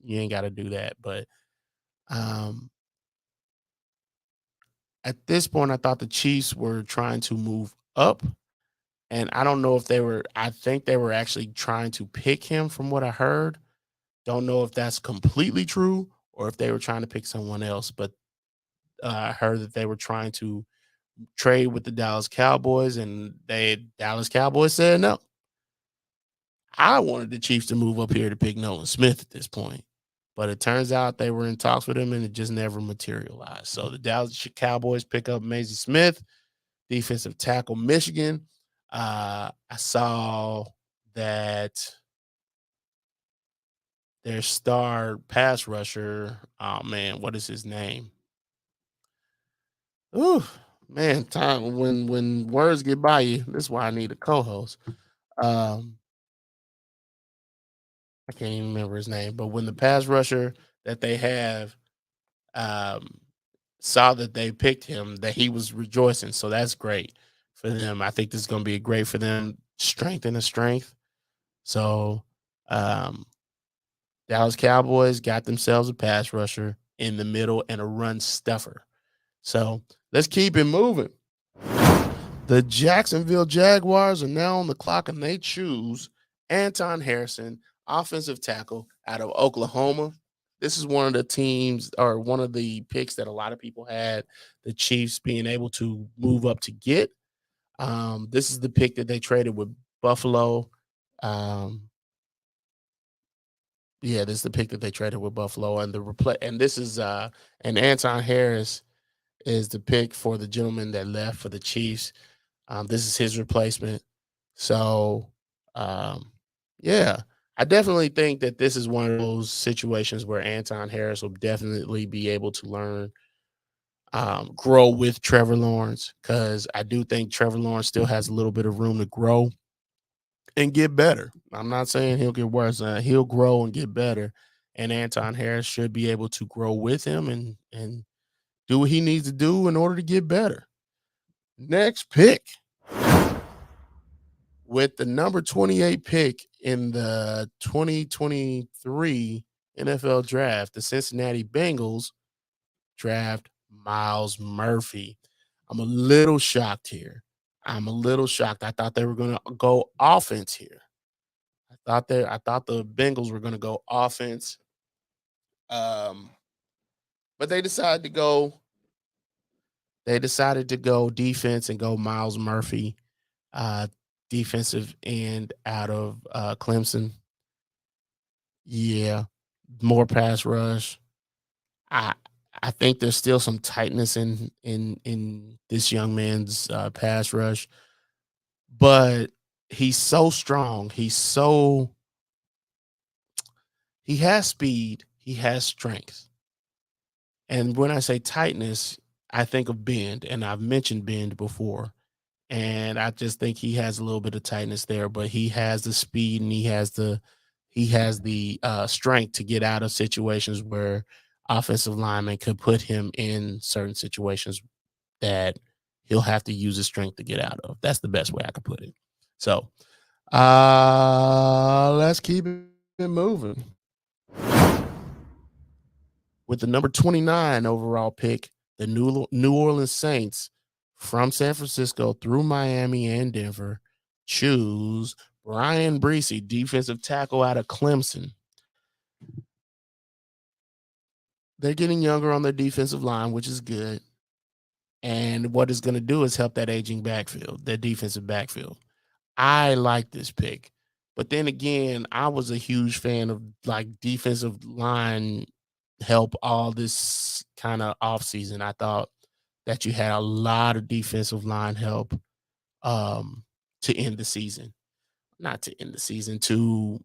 you ain't got to do that. But At this point, I thought the Chiefs were trying to move up, and I don't know if they were. I think they were actually trying to pick him, from what I heard. Don't know if that's completely true or if they were trying to pick someone else, but I heard that they were trying to trade with the Dallas Cowboys, and Dallas Cowboys said no. I wanted the Chiefs to move up here to pick Nolan Smith at this point, but it turns out they were in talks with him, and it just never materialized. So the Dallas Cowboys pick up Mazie Smith, defensive tackle, Michigan. I saw that their star pass rusher. Oh man, what is his name? Ooh, man, time when words get by you. This is why I need a co-host. Um, I can't even remember his name, but when the pass rusher that they have um saw that they picked him, that he was rejoicing. So that's great for them. I think this is gonna be great for them, strength in a strength. So um Dallas Cowboys got themselves a pass rusher in the middle and a run stuffer. So let's keep it moving. The Jacksonville Jaguars are now on the clock, and they choose Anton Harrison, offensive tackle out of Oklahoma. This is one of the teams, or one of the picks that a lot of people had the Chiefs being able to move up to get. This is the pick that they traded with Buffalo. Um, yeah, this is the pick that they traded with Buffalo, and this is and Anton Harris is the pick for the gentleman that left for the Chiefs. This is his replacement. So, yeah, I definitely think that this is one of those situations where Anton Harris will definitely be able to learn, grow with Trevor Lawrence, because I do think Trevor Lawrence still has a little bit of room to grow and get better. I'm not saying he'll get worse. He'll grow and get better, and Anton Harris should be able to grow with him and do what he needs to do in order to get better. Next pick, with the number 28 pick in the 2023 NFL draft, the Cincinnati Bengals draft Myles Murphy. I'm a little shocked here. I'm a little shocked. I thought they were going to go offense here. I thought the Bengals were going to go offense. But they decided to go defense and go Myles Murphy, uh, defensive end out of Clemson. Yeah, more pass rush. I I think there's still some tightness in this young man's pass rush, but he's so strong. He has speed. He has strength. And when I say tightness, I think of bend, and I've mentioned bend before. And I just think he has a little bit of tightness there, but he has the speed, and he has the strength to get out of situations where offensive linemen could put him in certain situations that he'll have to use his strength to get out of. That's the best way I could put it. So let's keep it moving. With the number 29 overall pick, the New Orleans Saints from San Francisco through Miami and Denver choose Brian Bresee, defensive tackle out of Clemson. They're getting younger on their defensive line, which is good. And what it's going to do is help that aging backfield, that defensive backfield. I like this pick. But then again, I was a huge fan of like defensive line help all this kind of offseason. I thought that you had a lot of defensive line help to end the season. Not to end the season, to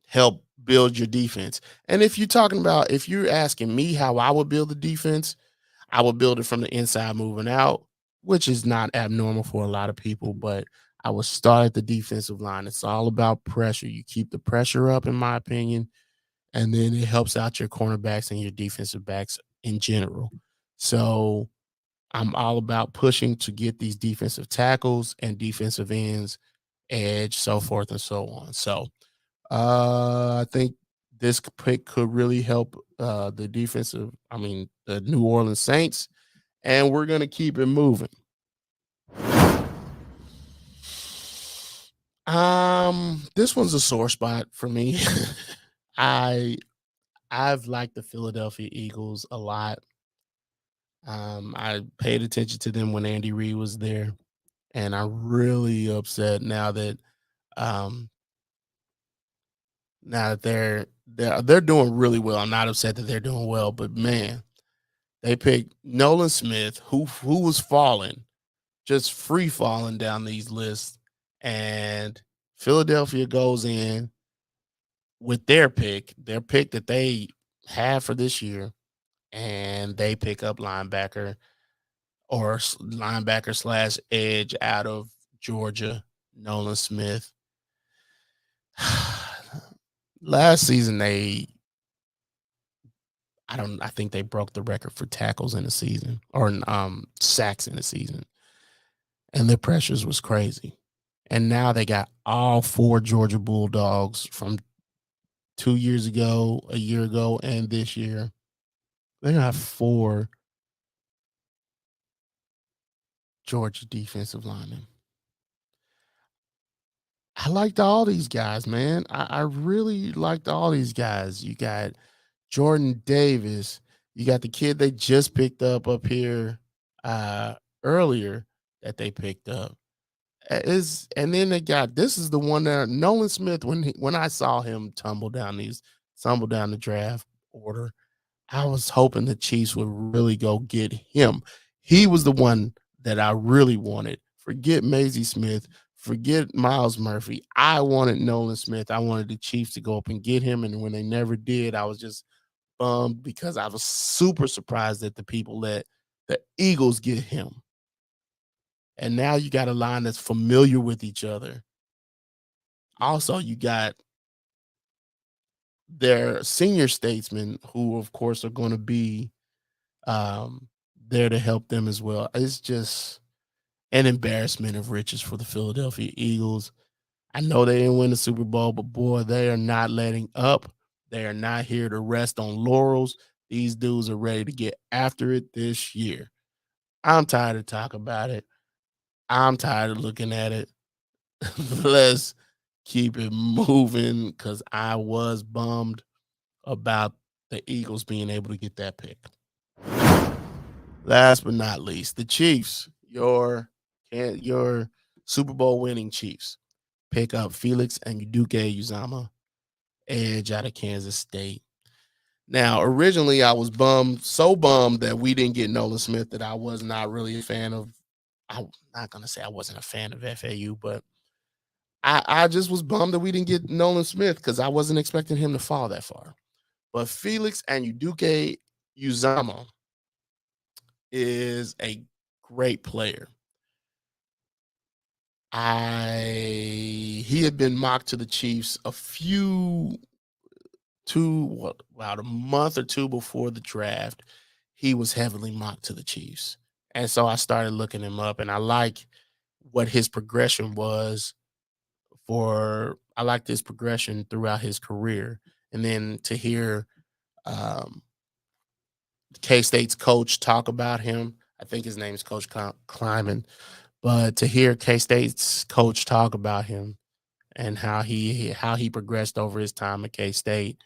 help build your defense. And if you're asking me how I would build the defense, I would build it from the inside moving out, which is not abnormal for a lot of people, but I would start at the defensive line. It's all about pressure. You keep the pressure up, in my opinion, and then it helps out your cornerbacks and your defensive backs in general. So I'm all about pushing to get these defensive tackles and defensive ends, edge, so forth and so on. So I think this pick could really help the New Orleans Saints. and we're going to keep it moving. This one's a sore spot for me. I've liked the Philadelphia Eagles a lot. I paid attention to them when Andy Reid was there, and I'm really upset um now that they're doing really well. I'm not upset that they're doing well, but man, they picked Nolan Smith, who was falling, just free falling down these lists, and Philadelphia goes in with their pick that they have for this year, and they pick up linebacker slash edge out of Georgia, Nolan Smith. Last season, I think they broke the record for tackles in a season or sacks in a season, and the pressures was crazy. And now they got all 4 Georgia Bulldogs from 2 years ago, a year ago, and this year. They got 4 Georgia defensive linemen. I liked all these guys, man. I really liked all these guys. You got Jordan Davis. You got the kid they just picked up here earlier that they picked up. And then they got, this is the one that Nolan Smith, when I saw him tumble down the draft order, I was hoping the Chiefs would really go get him. He was the one that I really wanted. Forget Maisie Smith, forget Miles Murphy. I wanted Nolan Smith. I wanted the Chiefs to go up and get him, and when they never did, I was just bummed because I was super surprised that the people let the Eagles get him. And now you got a line that's familiar with each other. Also, you got their senior statesmen who, of course, are going to be there to help them as well. It's just an embarrassment of riches for the Philadelphia Eagles. I know they didn't win the Super Bowl, but boy, they are not letting up. They are not here to rest on laurels. These dudes are ready to get after it this year. I'm tired of talking about it. I'm tired of looking at it. Let's keep it moving because I was bummed about the Eagles being able to get that pick. Last but not least, the Chiefs, your Super Bowl winning Chiefs, pick up Felix Anudike-Uzomah, edge out of Kansas State. Now, originally, I was so bummed that we didn't get Nolan Smith that I was not really a fan of. I'm not going to say I wasn't a fan of FAU, but I just was bummed that we didn't get Nolan Smith because I wasn't expecting him to fall that far. But Felix Anudike-Uzomah is a great player. He had been mocked to the Chiefs about a month or two before the draft. He was heavily mocked to the Chiefs. And so I started looking him up, and I like what his progression was I liked his progression throughout his career. And then to hear K-State's coach talk about him, I think his name is Coach Kleiman, but to hear K-State's coach talk about him and how he progressed over his time at K-State,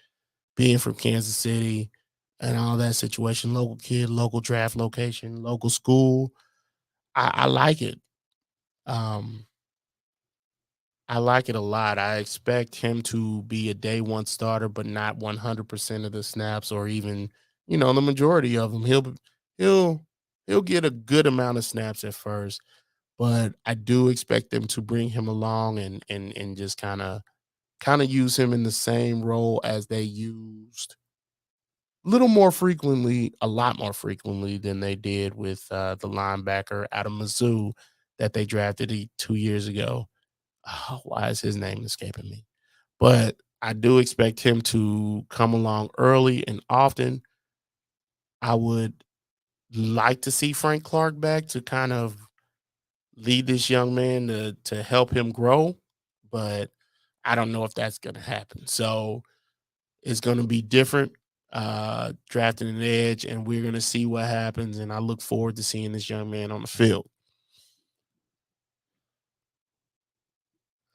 being from Kansas City and all that situation, local kid, local draft location, local school, I like it. I like it a lot. I expect him to be a day one starter, but not 100% of the snaps or even, the majority of them. He'll get a good amount of snaps at first, but I do expect them to bring him along and just kind of use him in the same role as they used a lot more frequently than they did with the linebacker out of Mizzou that they drafted 2 years ago. Oh, why is his name escaping me? But I do expect him to come along early and often. I would like to see Frank Clark back to kind of lead this young man to help him grow, but I don't know if that's going to happen. So it's going to be different drafting an edge, and we're going to see what happens. And I look forward to seeing this young man on the field.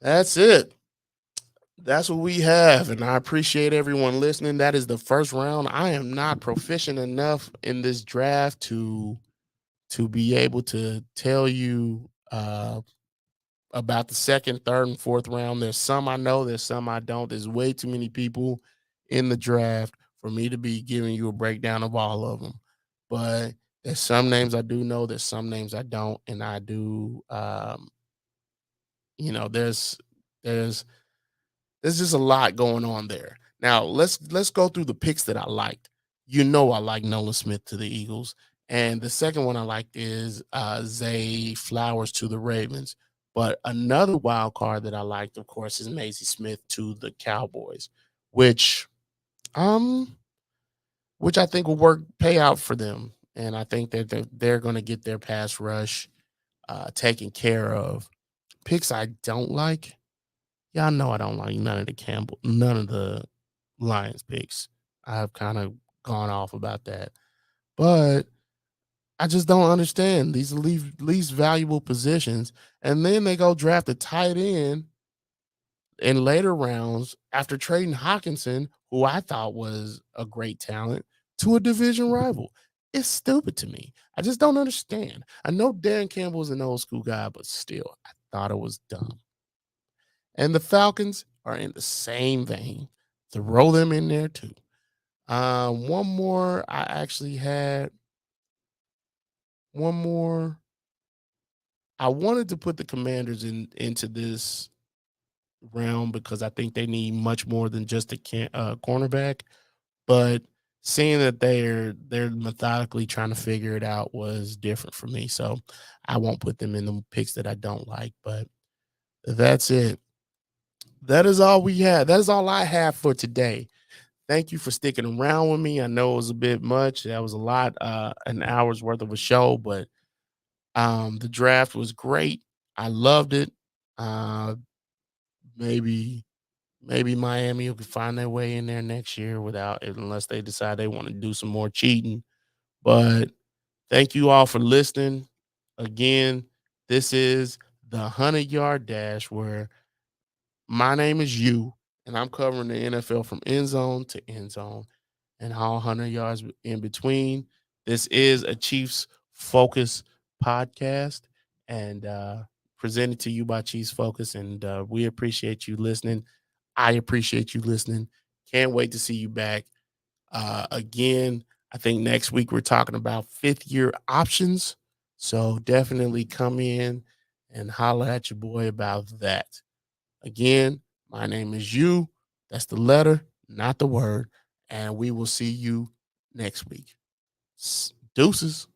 That's it. That's what we have, and I appreciate everyone listening. That is the first round. I am not proficient enough in this draft to be able to tell you about the second, third, and fourth round. There's some I know, there's some I don't. There's way too many people in the draft for me to be giving you a breakdown of all of them. But there's some names I do know, there's some names I don't, and I do. There's just a lot going on there. Now let's go through the picks that I liked. I like Nolan Smith to the Eagles, and the second one I liked is Zay Flowers to the Ravens. But another wild card that I liked, of course, is Mazie Smith to the Cowboys, which I think will pay out for them, and I think that they're going to get their pass rush taken care of. Picks I don't like. Y'all know I don't like none of the Lions picks. I've kind of gone off about that. But I just don't understand these least valuable positions. And then they go draft a tight end in later rounds after trading Hockenson, who I thought was a great talent, to a division rival. It's stupid to me. I just don't understand. I know Dan Campbell is an old school guy, but still, I thought it was dumb. And the Falcons are in the same vein. Throw them in there too. One more. I actually had one more. I wanted to put the Commanders into this round because I think they need much more than just a cornerback. But seeing that they're methodically trying to figure it out was different for me. So I won't put them in the picks that I don't like. But that's it. That is all we have. That is all I have for today. Thank you for sticking around with me. I know it was a bit much. That was a lot, an hour's worth of a show, but the draft was great. I loved it. Maybe Miami will find their way in there next year unless they decide they want to do some more cheating. But thank you all for listening. Again, this is the 100-Yard Dash, where my name is you, and I'm covering the NFL from end zone to end zone and all 100 yards in between. This is a Chiefs Focus podcast and presented to you by Chiefs Focus, and we appreciate you listening. I appreciate you listening. Can't wait to see you back. Again, I think next week we're talking about fifth-year options, so definitely come in and holler at your boy about that. Again, my name is you. That's the letter, not the word. And we will see you next week. Deuces.